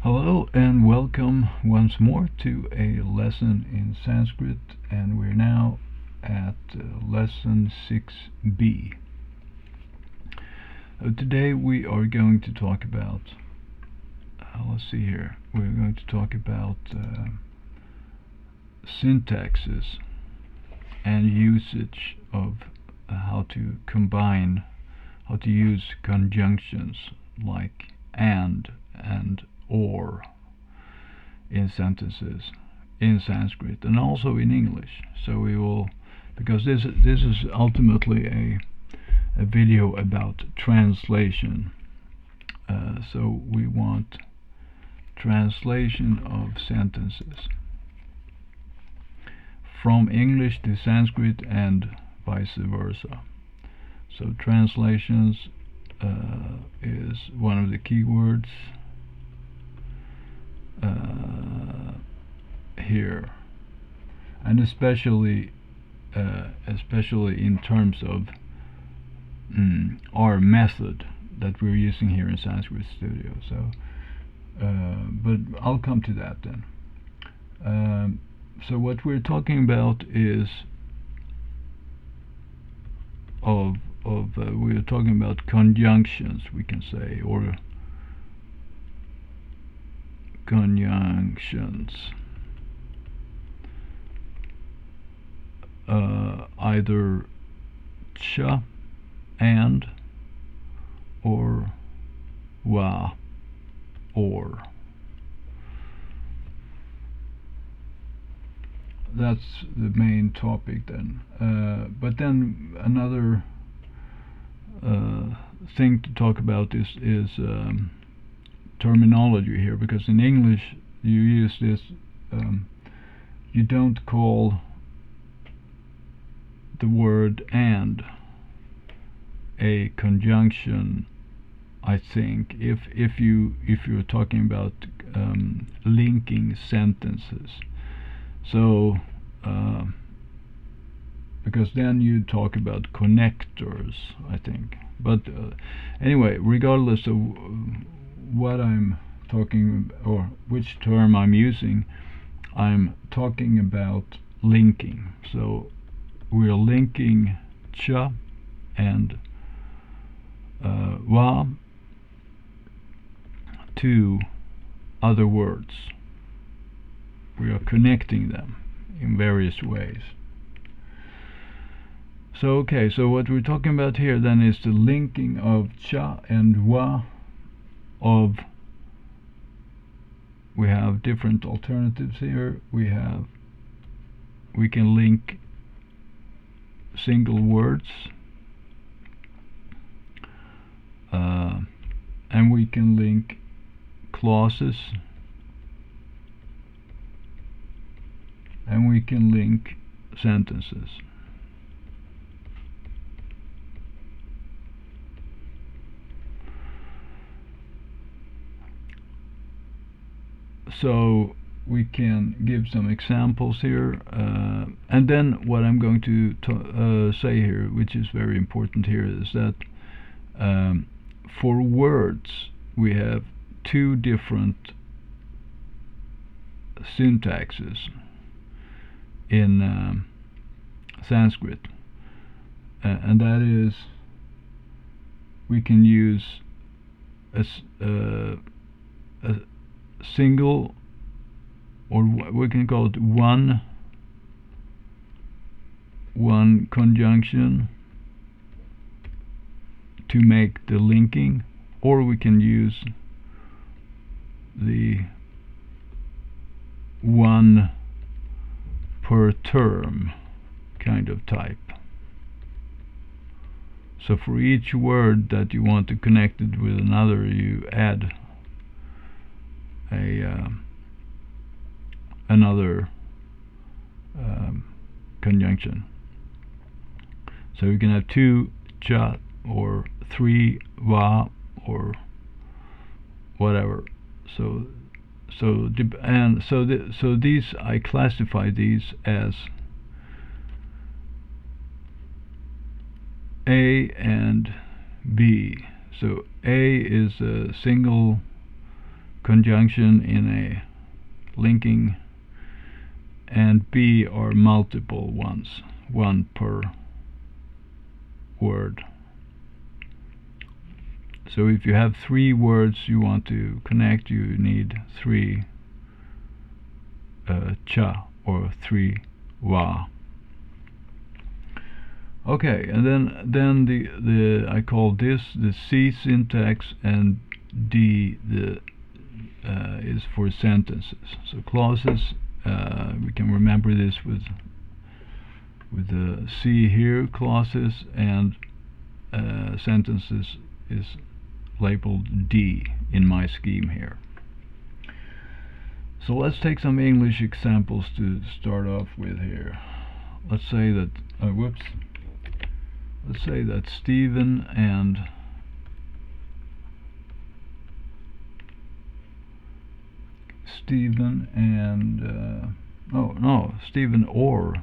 Hello and welcome once more to a lesson in Sanskrit, and we're now at lesson 6b. Today we are going to talk about, let's see here, we're going to talk about syntaxes and usage of how to combine, how to use conjunctions like and or in sentences in Sanskrit and also in English. So we will, because this is ultimately a video about translation. So we want translation of sentences from English to Sanskrit and vice versa. So translations is one of the key words here, and especially in terms of our method that we're using here in Sanskrit Studio. So, but I'll come to that then. So what we're talking about is we're talking about conjunctions, we can say, or conjunctions, either cha and or wa or. That's the main topic then. But then another thing to talk about is terminology here, because in English you use this, you don't call the word and a conjunction, I think, if you're talking about linking sentences. So because then you talk about connectors, I think. But anyway, regardless of what I'm talking, or which term I'm using, I'm talking about linking. So we're linking cha and wa to other words. We are connecting them in various ways. So okay, so what we're talking about here then is the linking of cha and wa of, we have different alternatives here. We can link single words, and we can link clauses, and we can link sentences. So we can give some examples here, and then what I'm going to say here, which is very important here, is that for words we have two different syntaxes in Sanskrit, and that is, we can use a single, or we can call it one conjunction to make the linking, or we can use the one per term kind of type. So for each word that you want to connect it with another, you add another conjunction. So you can have two cha or three wa or whatever. So these, I classify these as A and B. So A is a single conjunction in a linking, and B are multiple ones, one per word. So if you have 3 words you want to connect, you need 3 cha or 3 wa. Okay, and then the I call this the C syntax, and D the is for sentences. So clauses, we can remember this with the C here, clauses, and sentences is labeled D in my scheme here. So let's take some English examples to start off with here. Let's say that let's say that Stephen or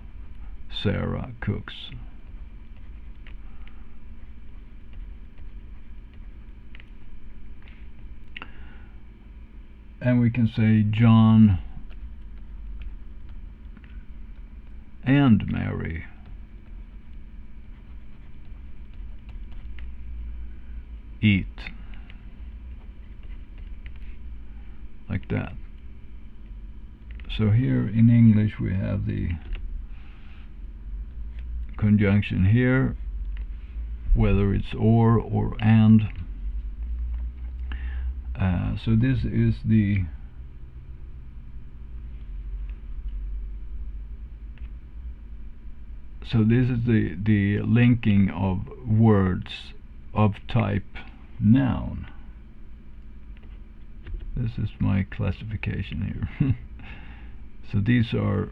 Sarah cooks. And we can say John and Mary eat, like that. So here in English we have the conjunction here, whether it's or and. So this is the linking of words of type noun. This is my classification here. So these are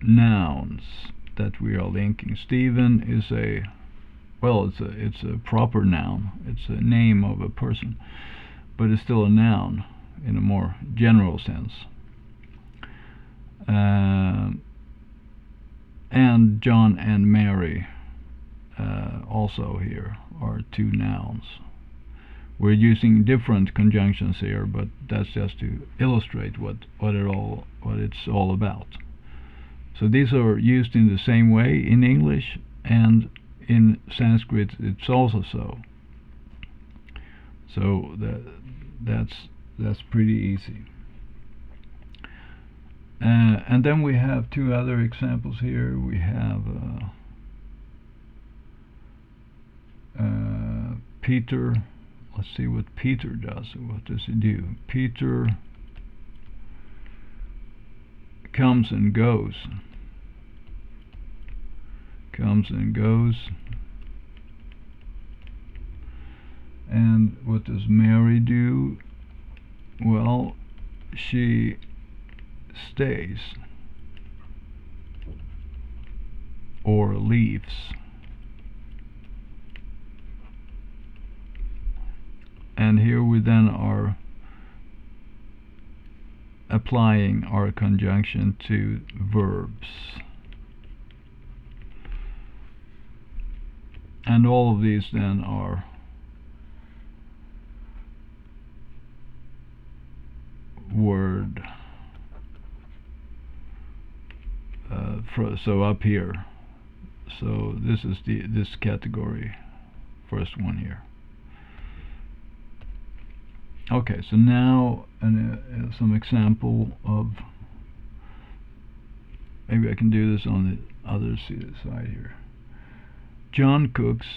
nouns that we are linking. Stephen is it's a proper noun. It's a name of a person, but it's still a noun in a more general sense. And John and Mary also here are 2 nouns. We're using different conjunctions here, but that's just to illustrate what it's all about. So these are used in the same way in English, and in Sanskrit it's also so. So that's pretty easy. And then we have 2 other examples here. We have Peter. Let's see what Peter does. What does he do? Peter comes and goes. Comes and goes. And what does Mary do? Well, she stays or leaves. And here we then are applying our conjunction to verbs. And all of these then are word. So up here. So this is this category, first one here. Okay, so now some example of, maybe I can do this on the other side here. John cooks.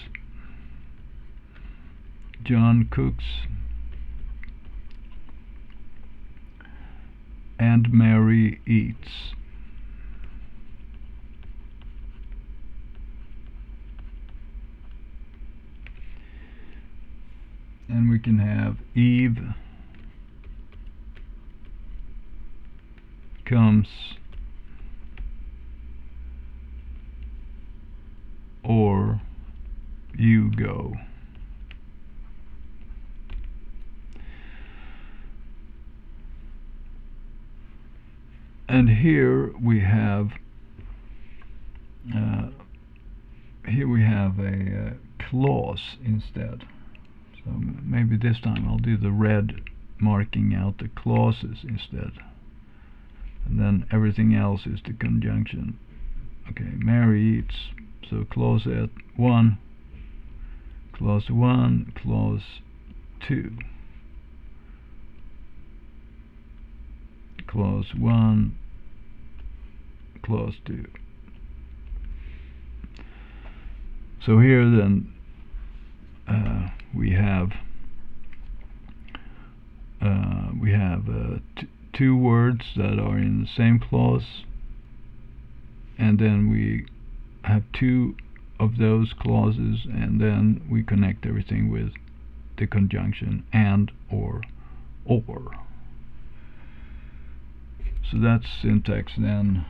John cooks. And Mary eats. And we can have Eve comes or you go. And here we have a clause instead. So maybe this time I'll do the red marking out the clauses instead, and then everything else is the conjunction. Okay, Mary eats. So clause 1, clause 1, clause 2, clause 1, clause 2. So here then we have two words that are in the same clause, and then we have two of those clauses, and then we connect everything with the conjunction and, or. So that's syntax then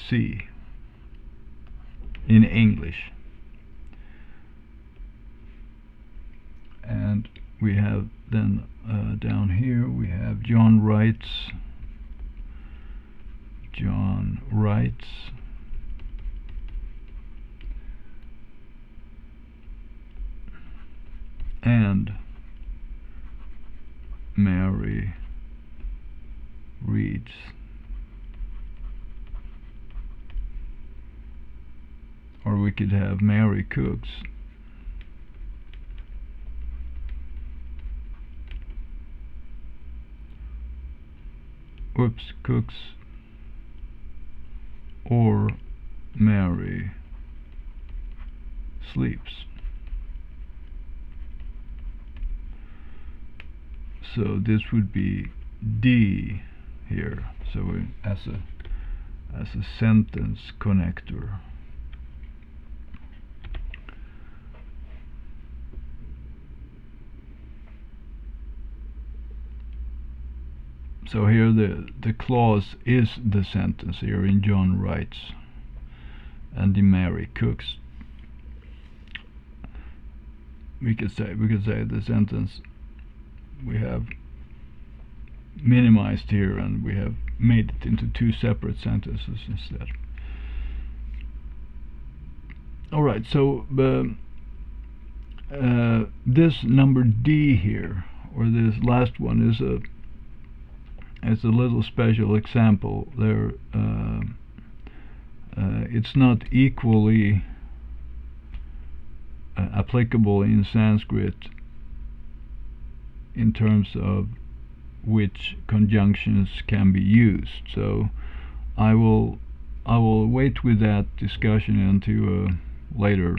C in English. And we have then down here we have John writes, and Mary reads. Or we could have Mary cooks. Cooks. Or Mary sleeps. So this would be D here. So as a sentence connector. So here the clause is the sentence here in John writes, and in Mary cooks. We could say the sentence we have minimized here, and we have made it into two separate sentences instead. All right, so this number D here, or this last one, is a little special example. There, it's not equally applicable in Sanskrit in terms of which conjunctions can be used. So I will wait with that discussion into a later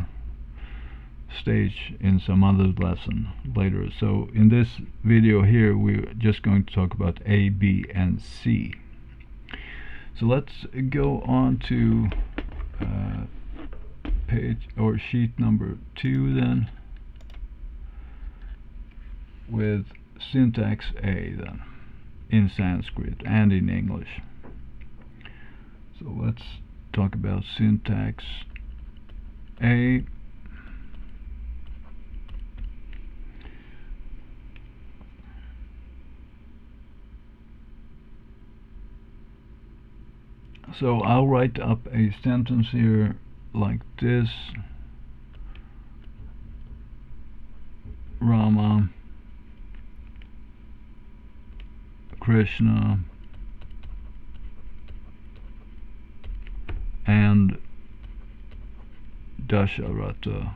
stage in some other lesson later. So in this video here we're just going to talk about A, B, and C. So let's go on to page or sheet number 2 then, with syntax A then, in Sanskrit and in English. So let's talk about syntax A. So I'll write up a sentence here like this: Rama, Krishna, and Dasharatha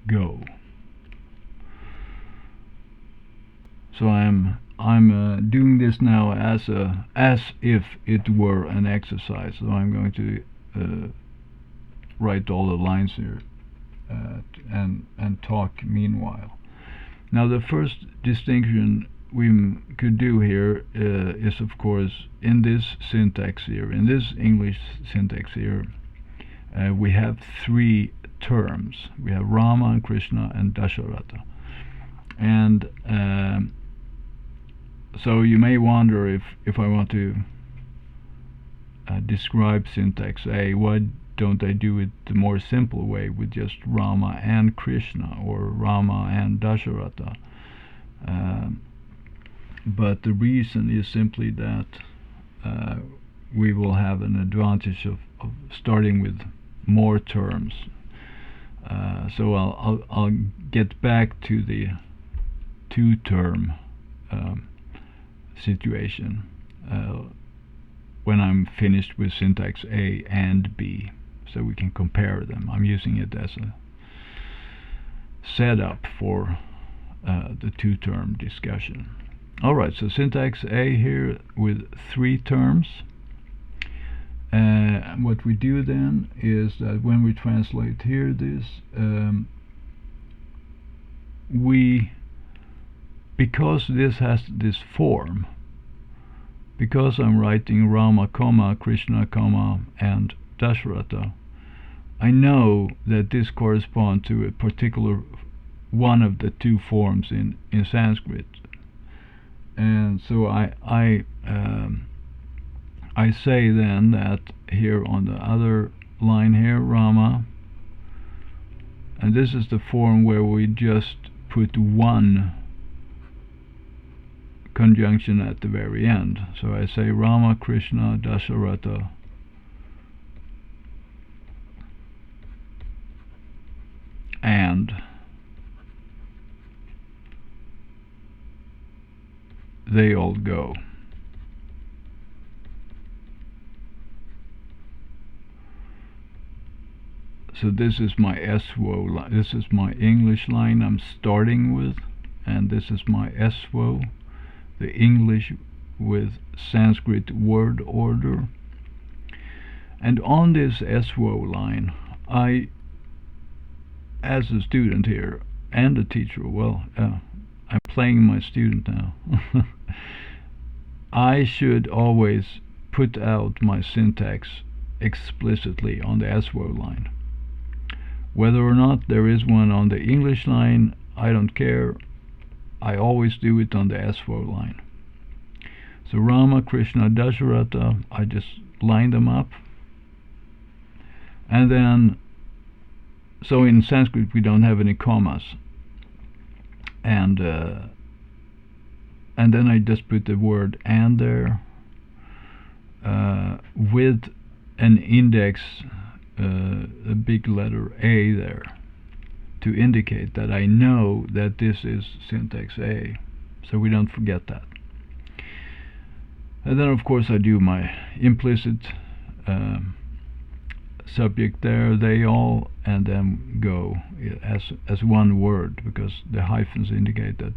go. So I'm doing this now as if it were an exercise. So I'm going to write all the lines here and talk meanwhile. Now the first distinction we could do here is, of course, in this syntax here, in this English syntax here, we have three terms. We have Rama and Krishna and Dasharatha. And so you may wonder, if I want to describe syntax A, why don't I do it the more simple way with just Rama and Krishna, or Rama and Dasharatha? But the reason is simply that we will have an advantage of starting with more terms. So I'll get back to the two-term situation when I'm finished with syntax A and B, so we can compare them. I'm using it as a setup for the two-term discussion. Alright, so syntax A here with 3 terms. What we do then is that when we translate here this, because this has this form, because I'm writing Rama, comma, Krishna, comma, and Dasharatha, I know that this corresponds to a particular one of the 2 forms in Sanskrit. And so I say then that here on the other line here, Rama, and this is the form where we just put one conjunction at the very end. So I say Rama, Krishna, Dasharatha, and they all go. So this is my SWO line. This is my English line I'm starting with, and this is my SWO, the English with Sanskrit word order. And on this SWO line, I, as a student here and a teacher, I'm playing my student now, I should always put out my syntax explicitly on the SWO line. Whether or not there is one on the English line, I don't care. I always do it on the SWO line. So Rama, Krishna, Dasharatha, I just line them up. And then, so in Sanskrit we don't have any commas. And then I just put the word "and" there with an index, a big letter A there, to indicate that I know that this is syntax A, so we don't forget that. And then of course I do my implicit subject there, they all, and then go as one word, because the hyphens indicate that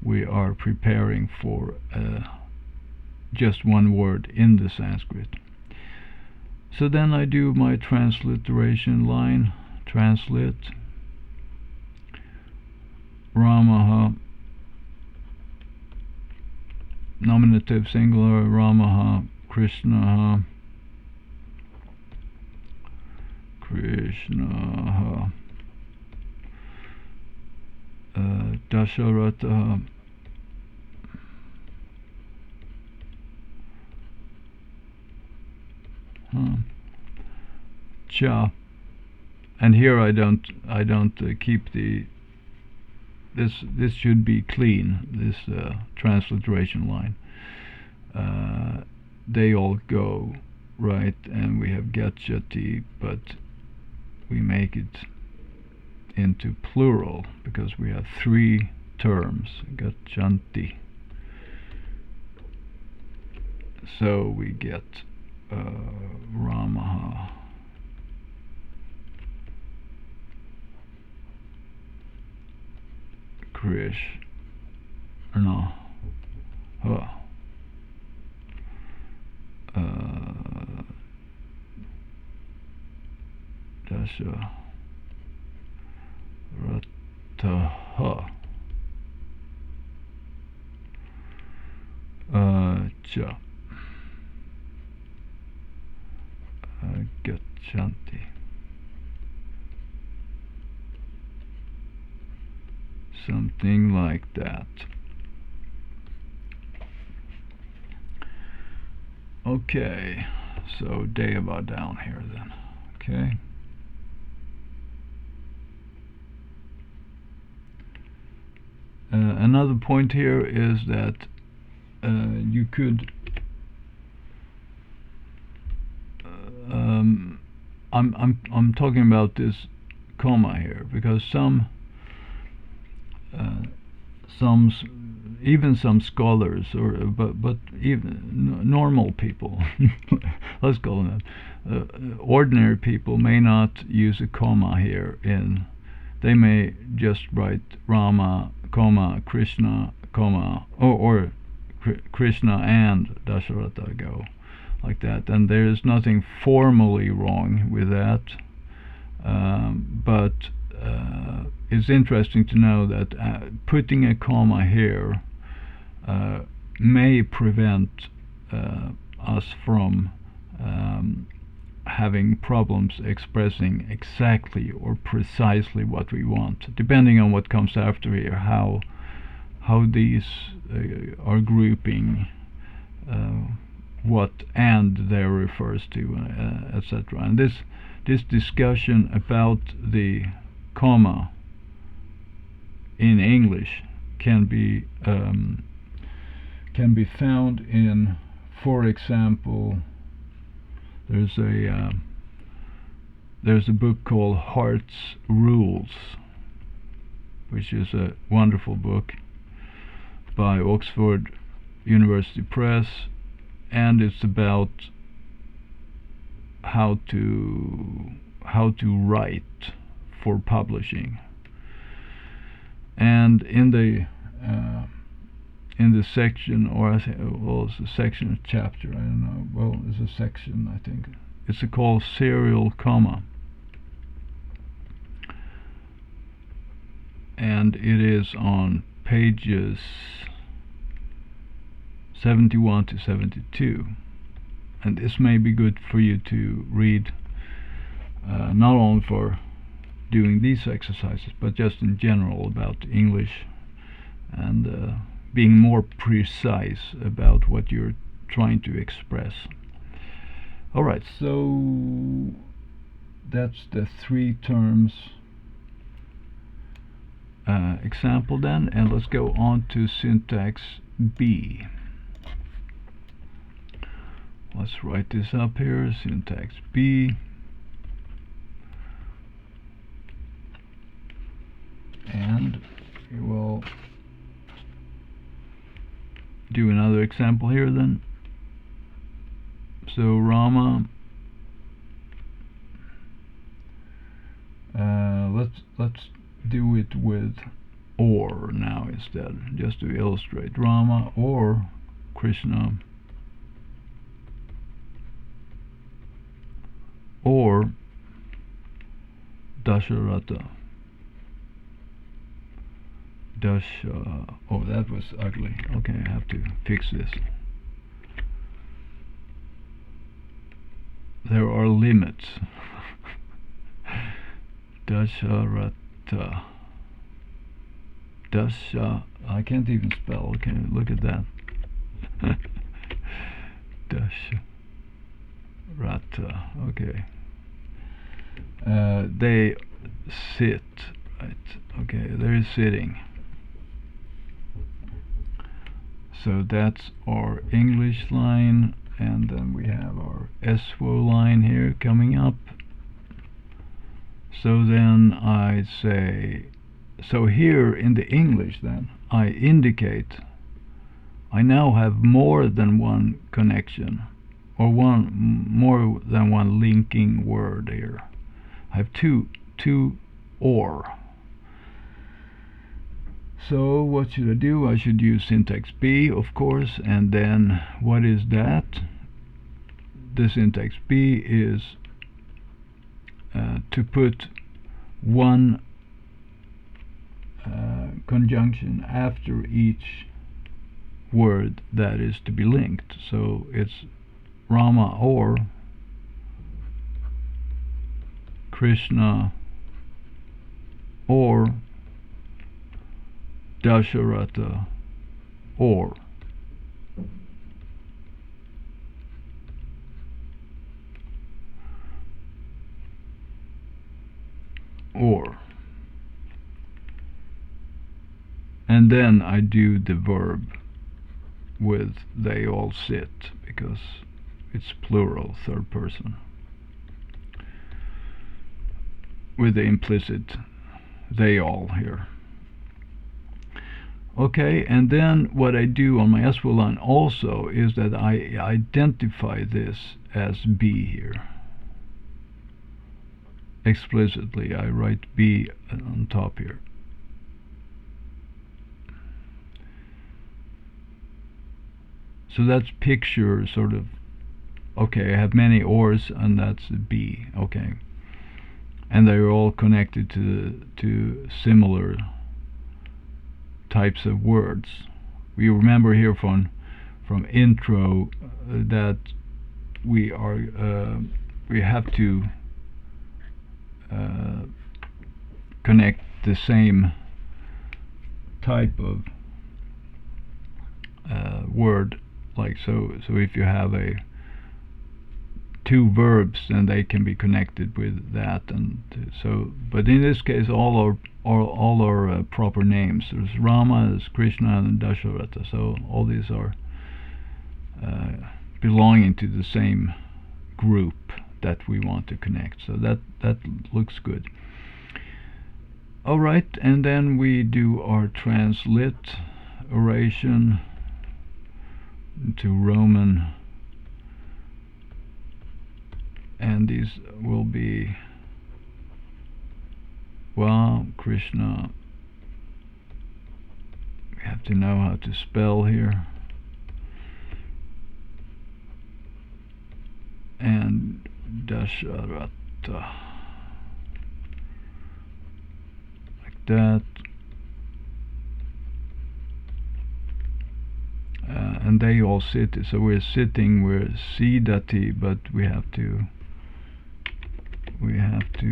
we are preparing for just one word in the Sanskrit. So then I do my transliteration line, translate, Ramaha, nominative singular, Ramaha, Krishnaha, Krishnaha, Dasharatha, cha, and here I don't keep the this should be clean, this transliteration line. They all go, right, and we have gacchati, but we make it into plural because we have 3 terms, gacchanti. So we get Ramaha, Krishna, Dasharatha, cha, gacchanti. Something like that. Okay, so Deva down here then. Okay. Another point here is that you could I'm talking about this comma here, because even some scholars, or but even normal people, let's call them ordinary people, may not use a comma here. They may just write Rama, comma, Krishna, comma, or Krishna and Dasharatha go like that, and there is nothing formally wrong with that, but it's interesting to know that putting a comma here may prevent us from having problems expressing exactly or precisely what we want, depending on what comes after here, how these are grouping what and there refers to, etc. And this discussion about the comma in English can be found in, for example, there's a book called Hart's Rules, which is a wonderful book by Oxford University Press, and it's about how to write for publishing. And in the section, or it's a section, a chapter, I don't know, well, it's a section, I think, it's called serial comma, and it is on pages 71 to 72, and this may be good for you to read, not only for doing these exercises, but just in general about English, and being more precise about what you're trying to express. Alright, so that's the three terms example then, and let's go on to syntax B. Let's write this up here, syntax B. And we will do another example here then. So Rama, let's do it with or now instead, just to illustrate. Rama or Krishna or Dasharatha. Oh, that was ugly. Okay, I have to fix this. There are limits. Dasharatha. I can't even spell. Okay, look at that. Dasharatha. Okay. They sit. Right. Okay, they're sitting. So that's our English line, and then we have our SVO line here coming up. So then I say, so here in the English then, I indicate I now have more than one connection, or more than one linking word here. I have two or. So what should I do? I should use syntax B, of course, and then what is that? The syntax B is to put one conjunction after each word that is to be linked. So it's Rama or Krishna or Dasharatha or. And then I do the verb with they all sit, because it's plural, third person. with the implicit they all here. Okay, and then what I do on my SVO line also is that I identify this as B here. Explicitly, I write B on top here. So that's picture sort of, okay, I have many ors and that's B, okay. And they're all connected to similar types of words. We remember here from intro that we have to connect the same type of word, like so if you have two verbs, then they can be connected with that, and so, but in this case all are proper names. There's Rama, there's Krishna, and Dasharatha, so all these are belonging to the same group that we want to connect, so that looks good. Alright, and then we do our transliteration to Roman, and these will be Krishna. We have to know how to spell here, and Dasharatha, like that. And they all sit, so we're Siddhati, but we have to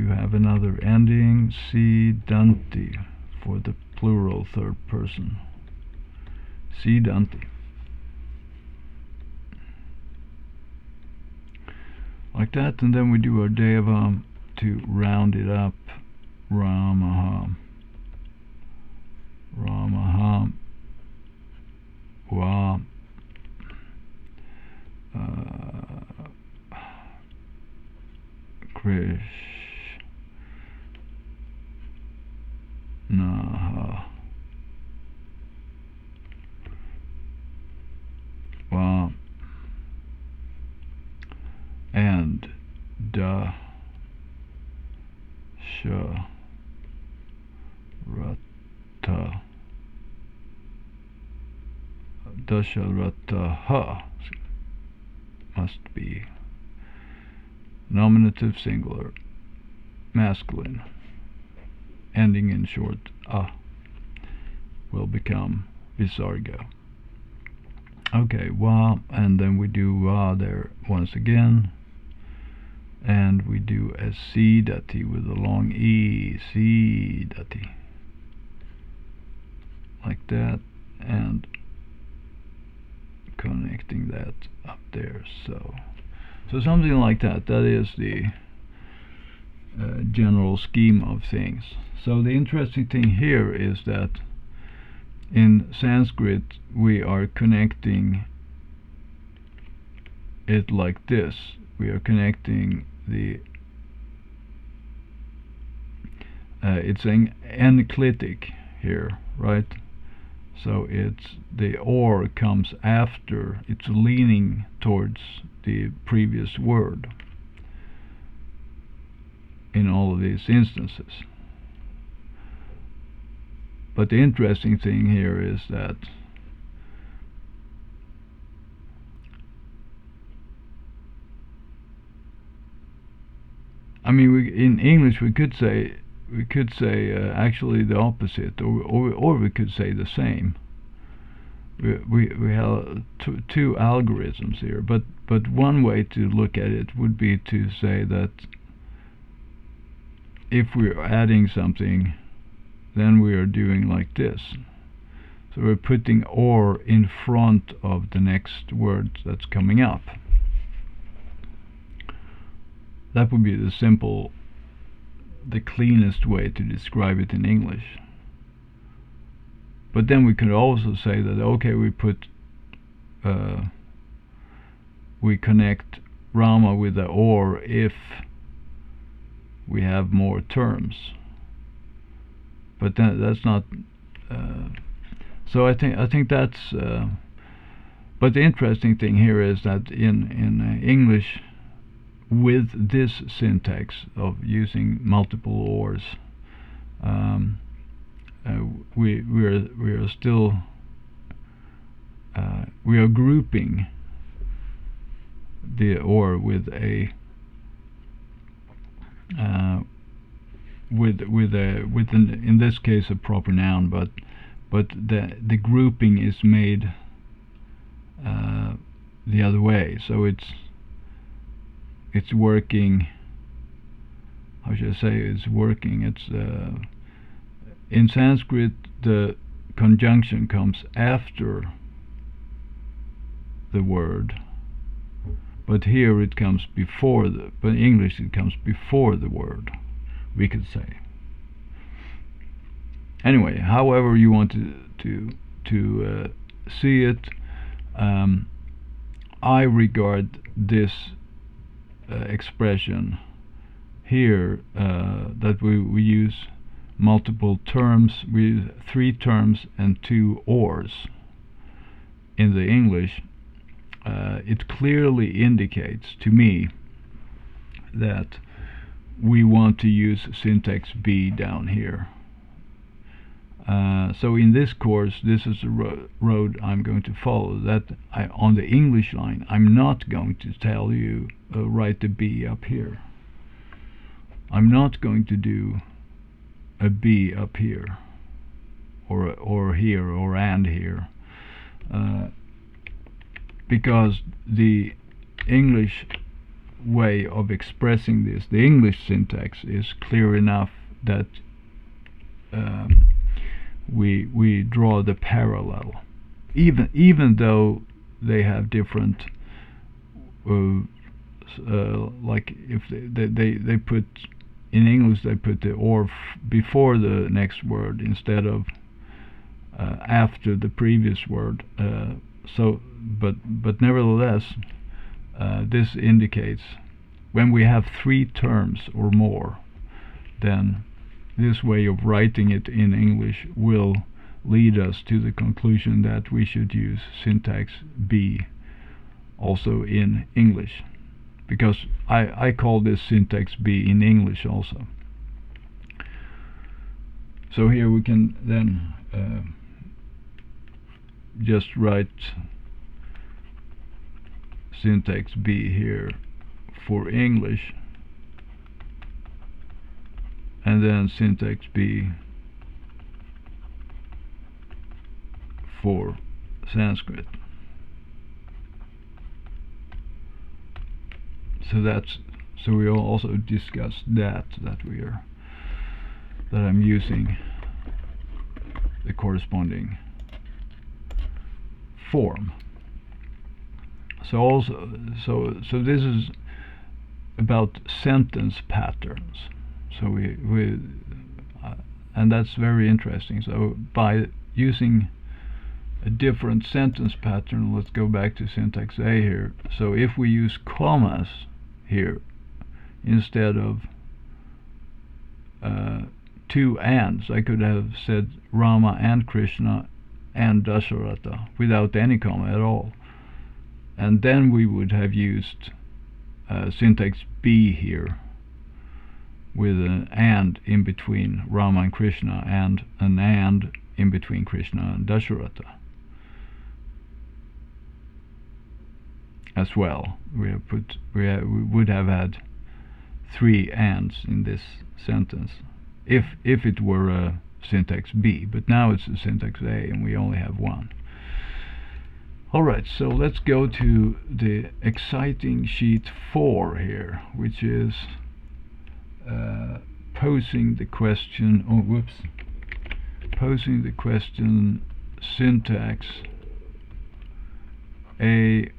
have another ending, Siddhanti, for the plural third person. Siddhanti. Like that, and then we do our Deva to round it up. Ramaha. Ramaha. Wa. Krishna. Wa. And Dasharatha. Dasharatha must be nominative singular, masculine, ending in short a, will become visarga. Okay, wa, and then we do wa there once again, and we do a siddhati with a long e, siddhati, like that, and connecting that up there, so something like that. That is the general scheme of things. So the interesting thing here is that in Sanskrit we are connecting it like this. We are connecting the it's an enclitic here, right? So it's the or comes after, it's leaning towards the previous word in all of these instances. But the interesting thing here is that in English we could say actually the opposite, or we could say the same. We have two algorithms here, but one way to look at it would be to say that if we're adding something, then we are doing like this. So we're putting or in front of the next word that's coming up. That would be the cleanest way to describe it in English. But then we could also say that, okay, we connect Rama with the or if we have more terms. But that's not. So I think that's. But the interesting thing here is that in English, with this syntax of using multiple ors, we are still we are grouping the or with a in this case a proper noun, but the grouping is made the other way, so it's working. How should I say? It's working. It's in Sanskrit the conjunction comes after the word, but here it comes before but in English it comes before the word, we could say. Anyway, however you want to see it, I regard this expression here that we use multiple terms with 3 terms and 2 ors in the English. It clearly indicates to me that we want to use syntax B down here. So in this course, this is the road I'm going to follow. That on the English line, I'm not going to tell you write the B up here. I'm not going to do a B up here, or here, or and here, because the English way of expressing this, the English syntax, is clear enough that we draw the parallel, even though they have different like if they put in English they put the or before the next word instead of after the previous word, so but nevertheless this indicates when we have 3 terms or more, then this way of writing it in English will lead us to the conclusion that we should use syntax B also in English, because I call this syntax B in English also. So here we can then just write syntax B here for English, and then syntax B for Sanskrit. So we also discussed that I'm using the corresponding form. So this is about sentence patterns. So we and that's very interesting. So by using a different sentence pattern, let's go back to syntax A here. So if we use commas here instead of 2 ands, I could have said Rama and Krishna and Dasharatha without any comma at all, and then we would have used syntax B here with an and in between Rama and Krishna and an and in between Krishna and Dasharatha as well. We would have had 3 ands in this sentence if it were a syntax B, but now it's a syntax A and we only have 1. Alright, so let's go to the exciting sheet 4 here, which is posing the question, posing the question syntax A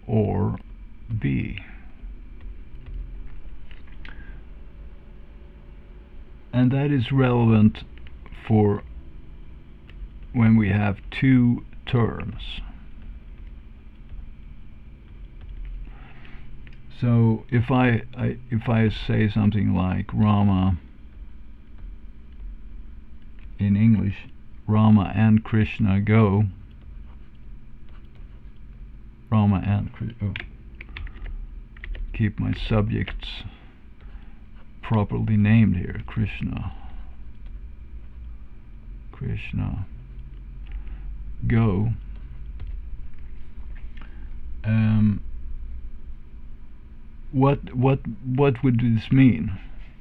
or B. And that is relevant for when we have 2 terms. So if I say something like Rama in English, Rama and Krishna go. Rama and Krishna. Keep my subjects properly named here. Krishna go. What would this mean?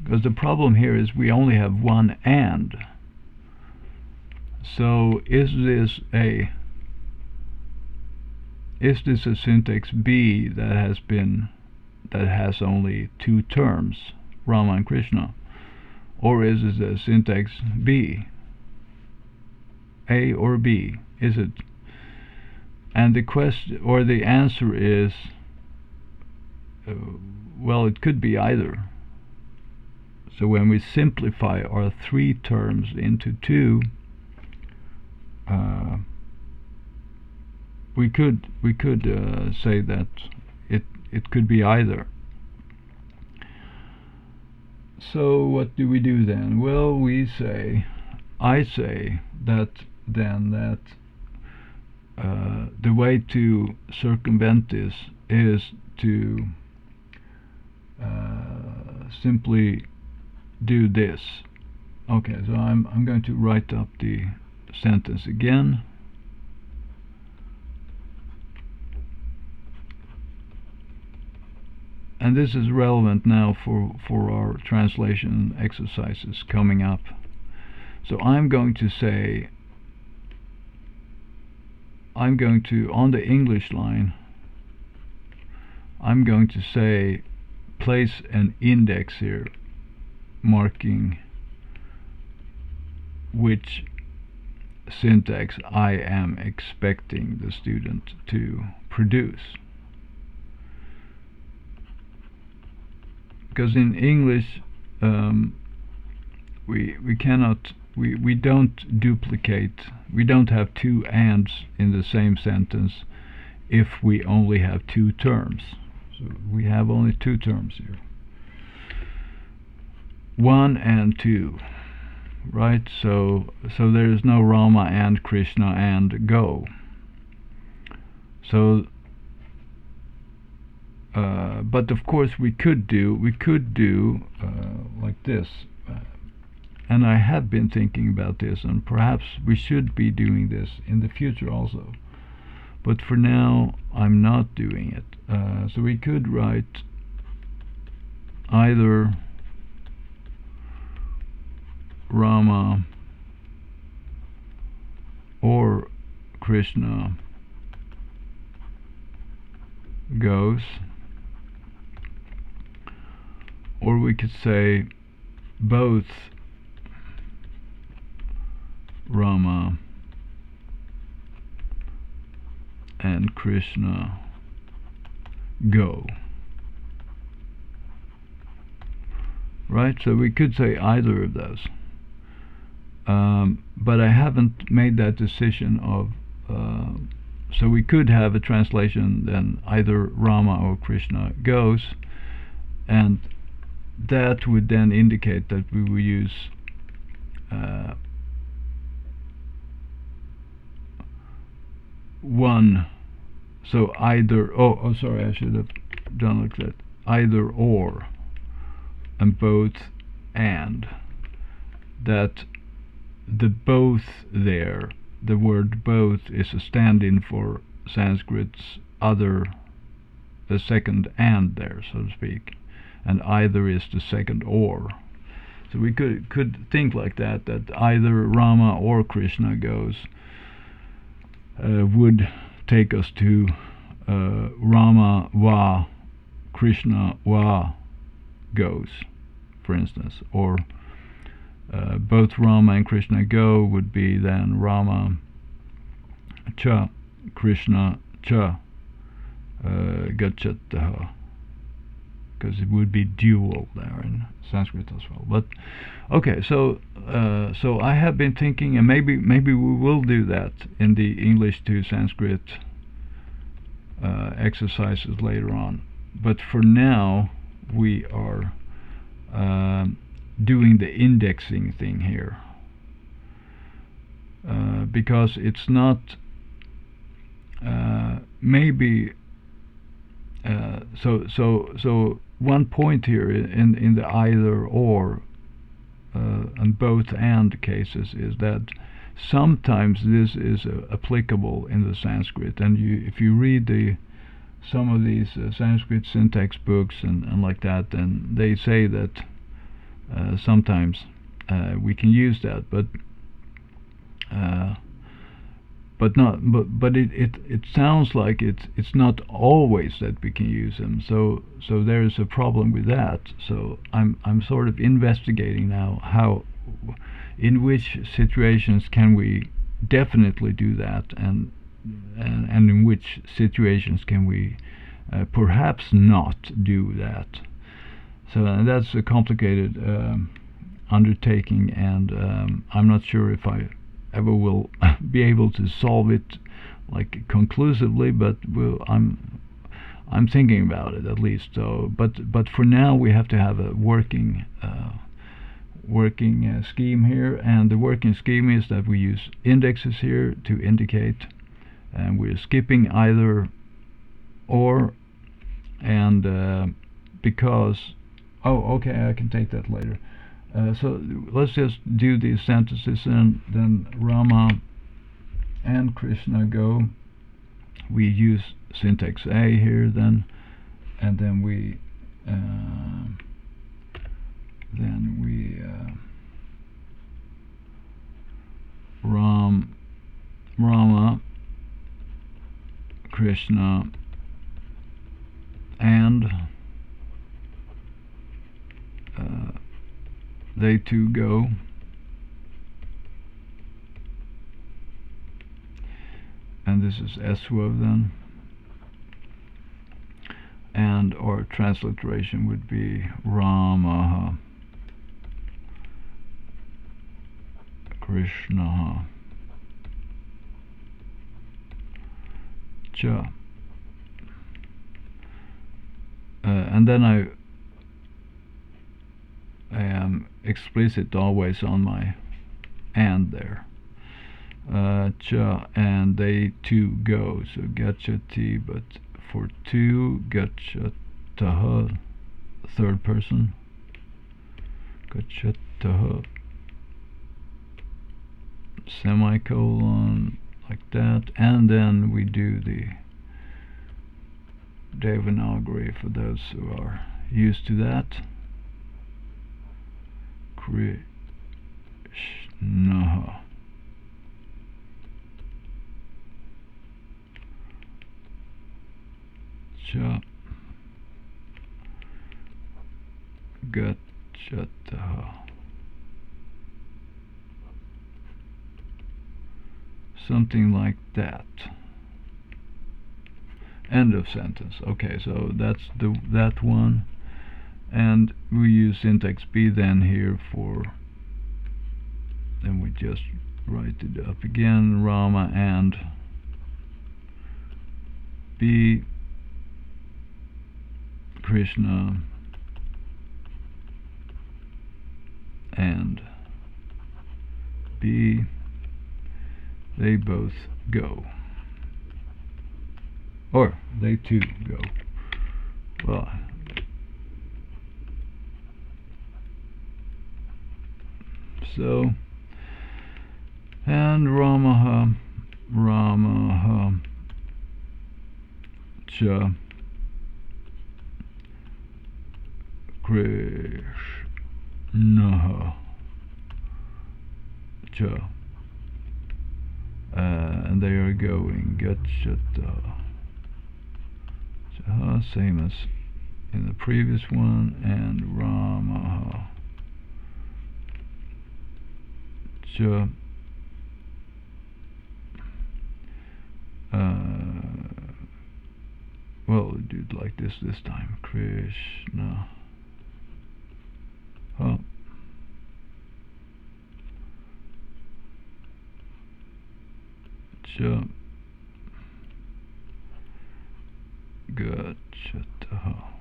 Because the problem here is we only have one and. So is this a syntax B that has only two terms, Rama and Krishna, or is it a syntax B, A or B? Is it? And the question or the answer is, well, it could be either. So when we simplify our three terms into two, we could say that it could be either. So what do we do then? Well, I say that the way to circumvent this is to simply do this. Okay, so I'm going to write up the sentence again. And this is relevant now for our translation exercises coming up. So I'm going to say, on the English line, I'm going to say, place an index here marking which syntax I am expecting the student to produce. Because in English we don't duplicate, we don't have two ands in the same sentence if we only have two terms. So we have only two terms here, one and two, right? So there is no Rama and Krishna and go. So but of course we could do like this, and I have been thinking about this, and perhaps we should be doing this in the future also, but for now I'm not doing it. So we could write either Rama or Krishna goes, or we could say both Rama and Krishna go. Right? So we could say either of those. But I haven't made that decision of so we could have a translation then either Rama or Krishna goes, and that would then indicate that we will use one. So either, sorry, I should have done like that, either or, and both and. That the both there, the word both is a stand-in for Sanskrit's other, the second and there, so to speak, and either is the second or. So we could think like that either Rama or Krishna goes would take us to Rama va, Krishna va goes, for instance, or both Rama and Krishna go would be then Rama cha, Krishna cha gacchataha, because it would be dual there in Sanskrit as well. But okay, so I have been thinking, and maybe we will do that in the English to Sanskrit exercises later on. but for now we are doing the indexing thing here, because it's not maybe so one point here in the either or and both and cases is that sometimes this is applicable in the Sanskrit, and if you read some of these Sanskrit syntax books and like that, then they say that sometimes we can use that, but it sounds like it's not always that we can use them. So there is a problem with that. So I'm sort of investigating now how, in which situations can we definitely do that, and in which situations can we perhaps not do that. So that's a complicated undertaking, and I'm not sure if I ever will be able to solve it like conclusively, but I'm thinking about it at least. So but for now we have to have a working scheme here, and the working scheme is that we use indexes here to indicate, and we're skipping either or, and because okay, I can take that later. So let's just do these sentences, and then Rama and Krishna go. We use syntax A here then, and then we Rama, Krishna, and they two go. And this is Eswav then. And our transliteration would be Ramaha, Krishnaha, Cha. And then I am explicit always on my and there. Cha, and they two go. So gachati, but for two, gachataha, third person. Gachataha, semicolon, like that, and then we do the Devanagari for those who are used to that. Krishnaha, Cha, Gachataha. Something like that. End of sentence. Okay, so that's that one, and we use syntax B then here for. Then we just write it up again. Rama and B, Krishna and B. They both go, or they two go. Well, so, and Ramaha, Cha, Krishnaha, Cha. And they are going Gachata, same as in the previous one, and Ramaha, Cha, well, we'll do it like this time. Krishna, Cha, Gachataha.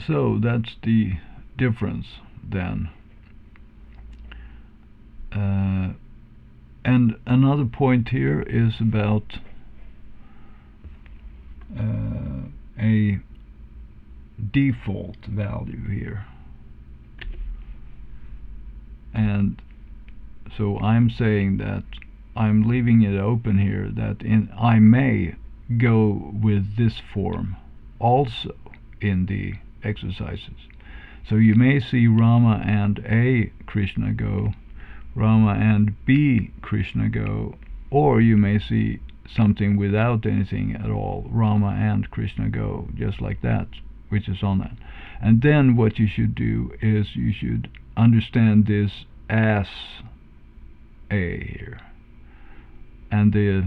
So that's the difference then. And another point here is about a default value here. And so I'm saying that I'm leaving it open here, that I may go with this form also in the exercises. So you may see Rama and A Krishna go, Rama and B Krishna go, or you may see something without anything at all, Rama and Krishna go, just like that, which is on that. And then what you should do is you should understand this as A here, and the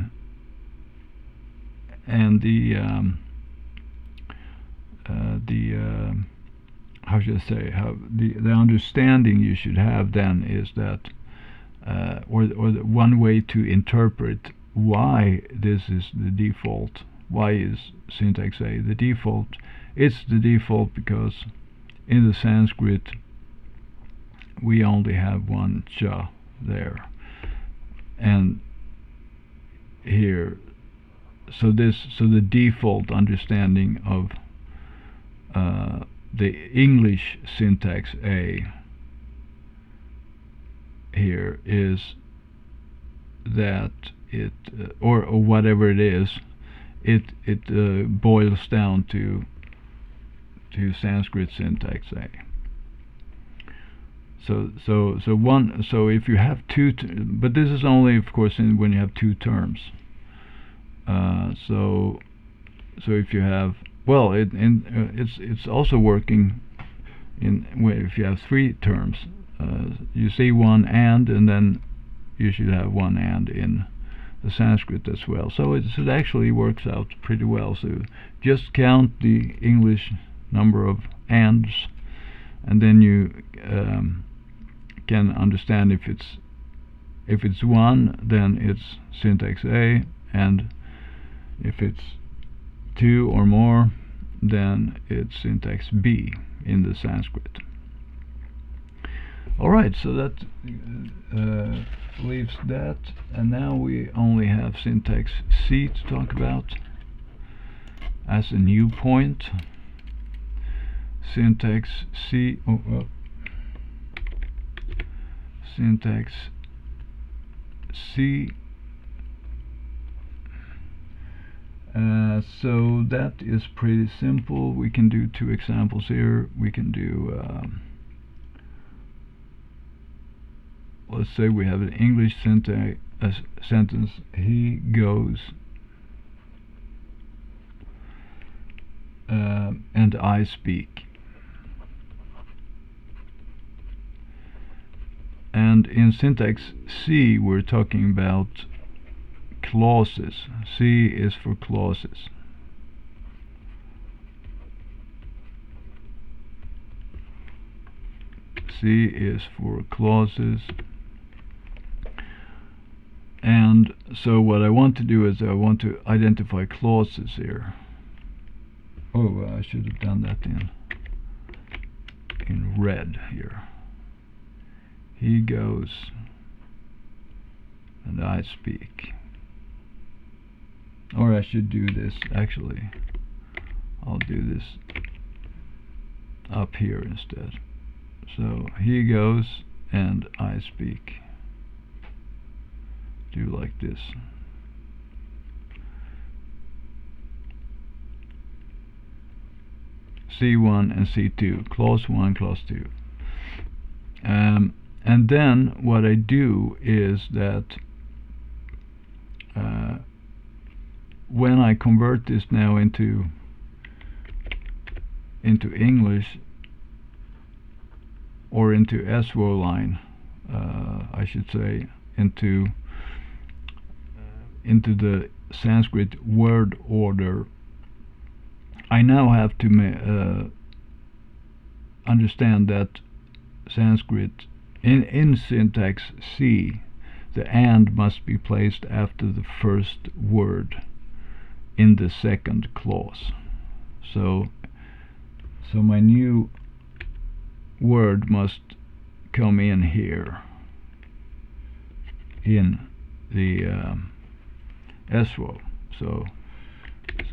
how should I say, how the understanding you should have then is that or the one way to interpret why this is the default, why is syntax A the default. It's the default because in the Sanskrit we only have one cha there, and here, so the default understanding of the English syntax A here is that it or whatever it is, it boils down to Sanskrit syntax A. So if you have two, but this is only, of course, when you have two terms. So if you have, well, it's also working if you have three terms. You see one and then you should have one and in the Sanskrit as well. So it actually works out pretty well. So just count the English number of ands, and then you can understand if it's one, then it's syntax A, and if it's two or more, then it's syntax B in the Sanskrit. Alright, so that leaves that, and now we only have syntax C to talk about as a new point. Syntax C, syntax C. So that is pretty simple. We can do two examples here. We can do let's say we have an English syntax sentence, he goes and I speak. And in syntax C we're talking about clauses. C is for clauses. C is for clauses. And so what I want to do is I want to identify clauses here. Oh, I should have done that in red here. He goes and I speak. Or I should do this, actually. I'll do this up here instead. So he goes and I speak. Do like this. C1 and C2, clause 1, clause 2. And then what I do is that when I convert this now into English, or into SVO line, I should say, into the Sanskrit word order, I now have to understand that Sanskrit in syntax C, the and must be placed after the first word in the second clause. So So my new word must come in here in the SVO. So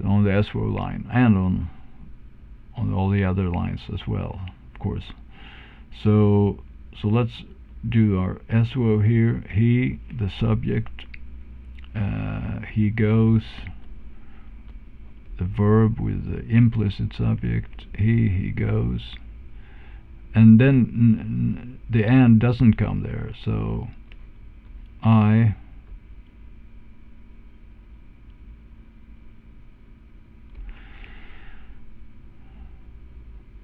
on the SVO line and on all the other lines as well, of course. So let's do our SVO here. He, the subject, he goes, the verb with the implicit subject, he goes, and then the and doesn't come there, so I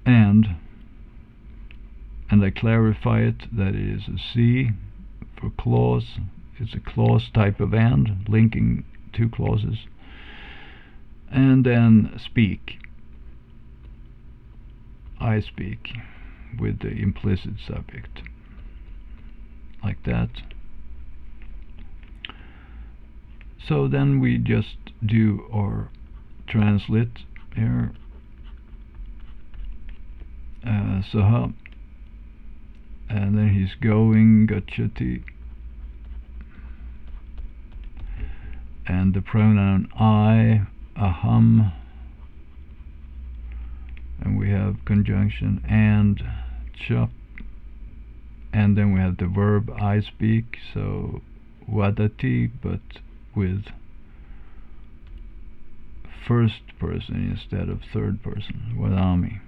and I clarify it that it is a C for clause. It's a clause type of and, linking two clauses. And then speak. I speak with the implicit subject. Like that. So then we just do our translate here. Saha. And then he's going, gachati. And the pronoun I, aham. And we have conjunction and, cha. And then we have the verb I speak, so vadati, but with first person instead of third person, vadami.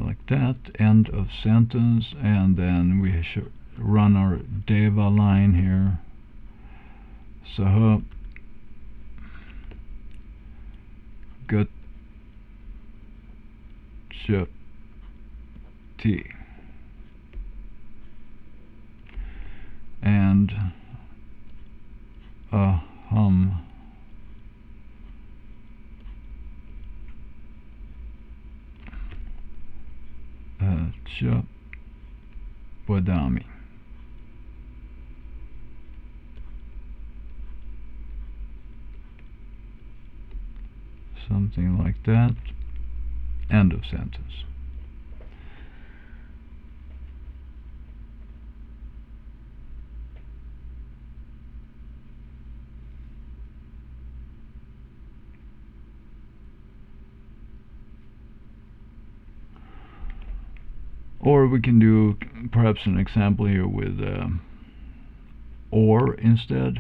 Like that, end of sentence, and then we should run our deva line here. Saha gachati, and aham cha vadami. Something like that. End of sentence. Or we can do perhaps an example here with or instead.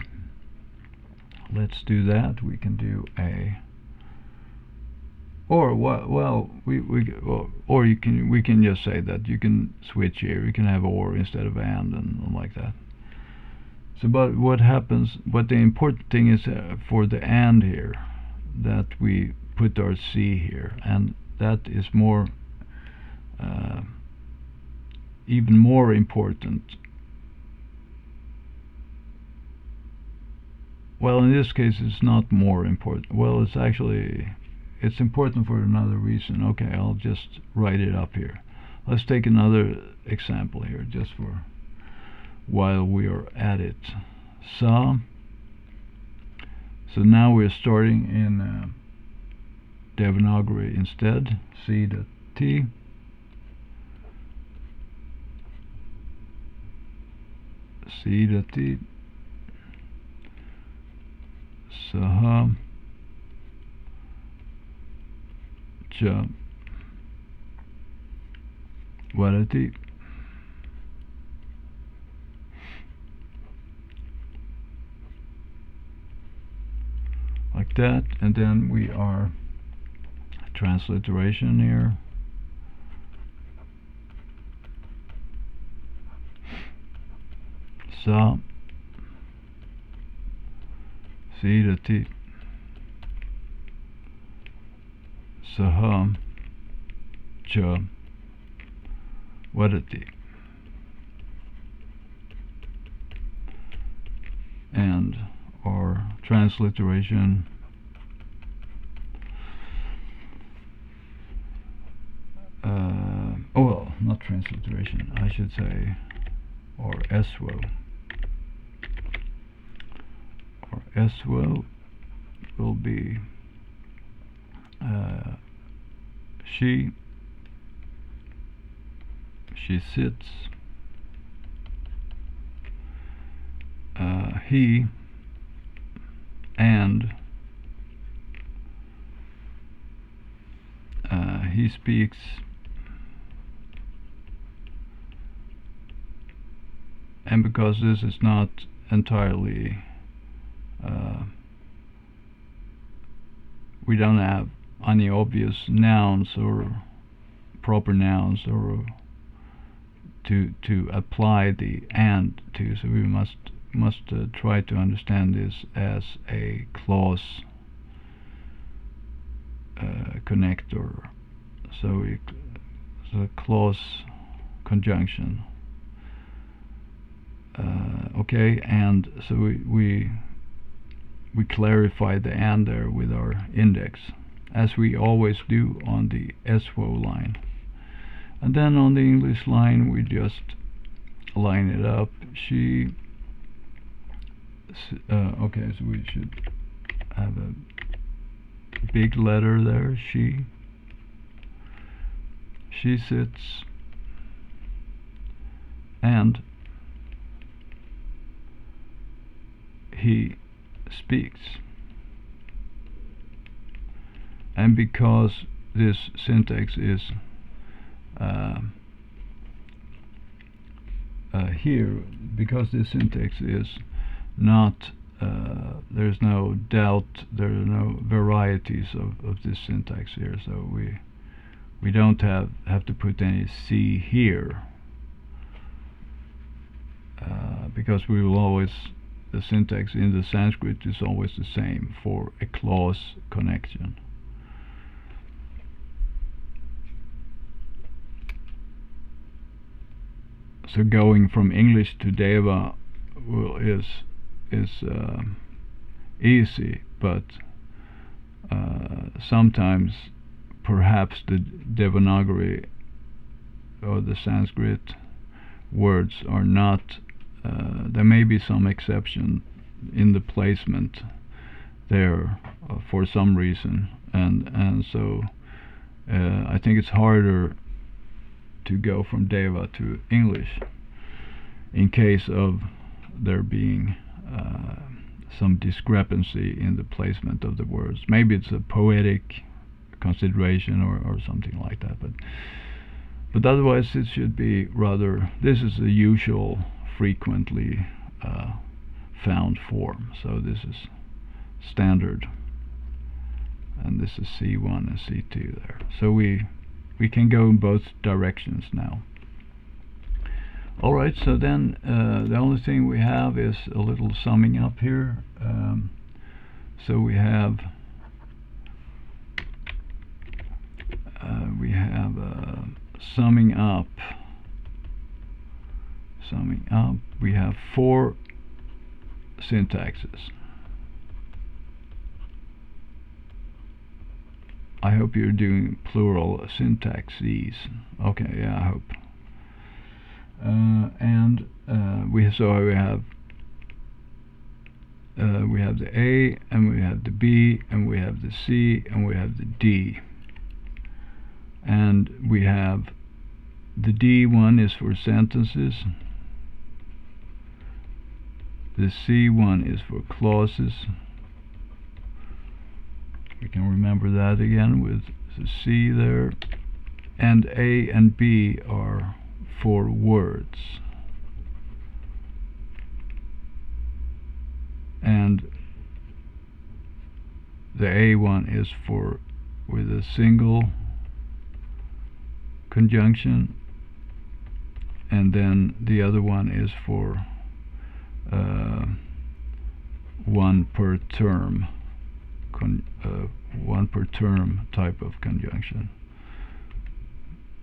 Let's do that. We can do a or well or we can just say that you can switch here. You can have or instead of and like that. So but what happens, but the important thing is for the and here that we put our C here, and that is more even more important. Well, in this case it's not more important. Well, it's actually, it's important for another reason. Okay, I'll just write it up here. Let's take another example here just for while we are at it. So now we're starting in Devanagari instead. C the T. C the T. Saha cha vadati. Like that, and then we are transliteration here. Sa sidati saha cha vadati. And our transliteration well, not transliteration, I should say, or SVO. Or SVO will be she sits. He and he speaks. And because this is not entirely, we don't have any obvious nouns or proper nouns or to apply the and to, so we must try to understand this as a clause connector. So it's a clause conjunction. Okay, and so we clarify the and there with our index, as we always do on the SWO line. And then on the English line we just line it up. She okay, so we should have a big letter there. She sits, and he speaks. And because this syntax is here, because this syntax is not, there's no doubt, there are no varieties of this syntax here, so we don't have to put any C here, because we will always, the syntax in the Sanskrit is always the same for a clause connection. So going from English to Deva is easy, but sometimes perhaps the Devanagari or the Sanskrit words are not, there may be some exception in the placement there for some reason, and so I think it's harder to go from Deva to English in case of there being some discrepancy in the placement of the words. Maybe it's a poetic consideration or something like that, but otherwise it should be rather, this is the usual frequently found form, so this is standard, and this is C1 and C2 there, so we can go in both directions now. Alright, so then the only thing we have is a little summing up here. So we have summing up. We have 4 syntaxes. I hope you're doing plural syntaxes. Okay, yeah, I hope. And we have the A, and we have the B, and we have the C, and we have the D. And we have the D one is for sentences. The C one is for clauses. We can remember that again with the C there. And A and B are for words. And the A one is for with a single conjunction, and then the other one is for one per term type of conjunction,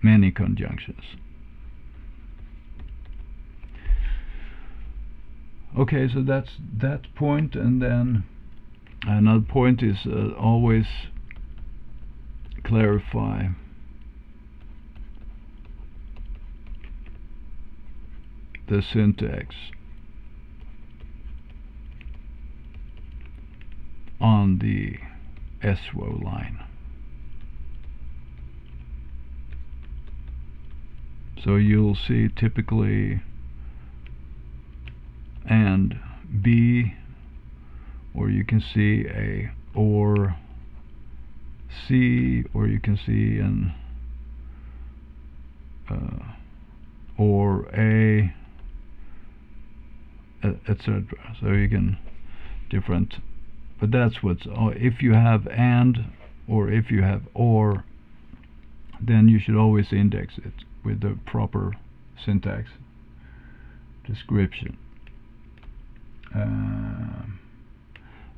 many conjunctions. Okay, so that's that point, and then another point is always clarify the syntax on the SWO line. So you'll see typically and be, or you can see a or C, or you can see an or a, etc. So you can different, but that's what's, if you have and, or if you have or, then you should always index it with the proper syntax description.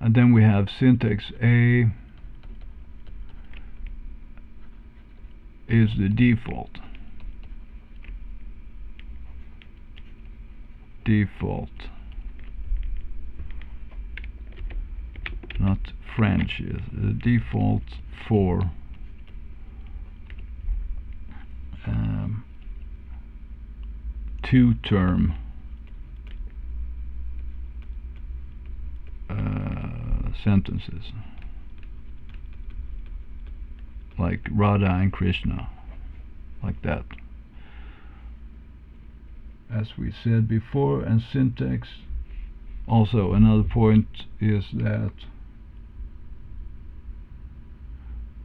And then we have syntax A is the default. Not French, is the default for two-term sentences, like Radha and Krishna, like that, as we said before. And syntax, also another point is that,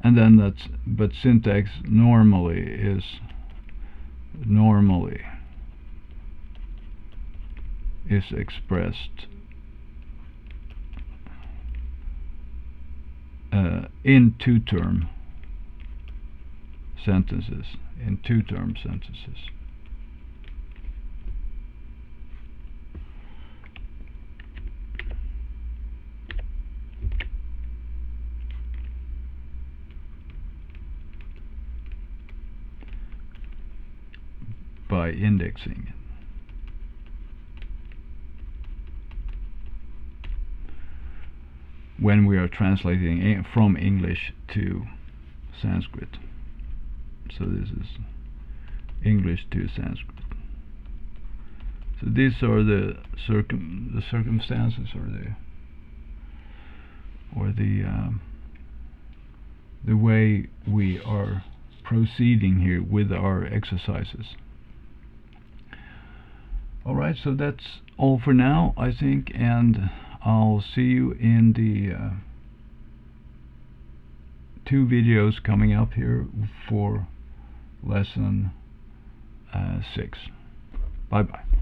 and then that's, but syntax normally is expressed in two-term sentences, by indexing it. When we are translating from English to Sanskrit. So this is English to Sanskrit. So these are the circumstances, or the way we are proceeding here with our exercises. All right, so that's all for now, I think, and I'll see you in the 2 videos coming up here for lesson 6. Bye bye.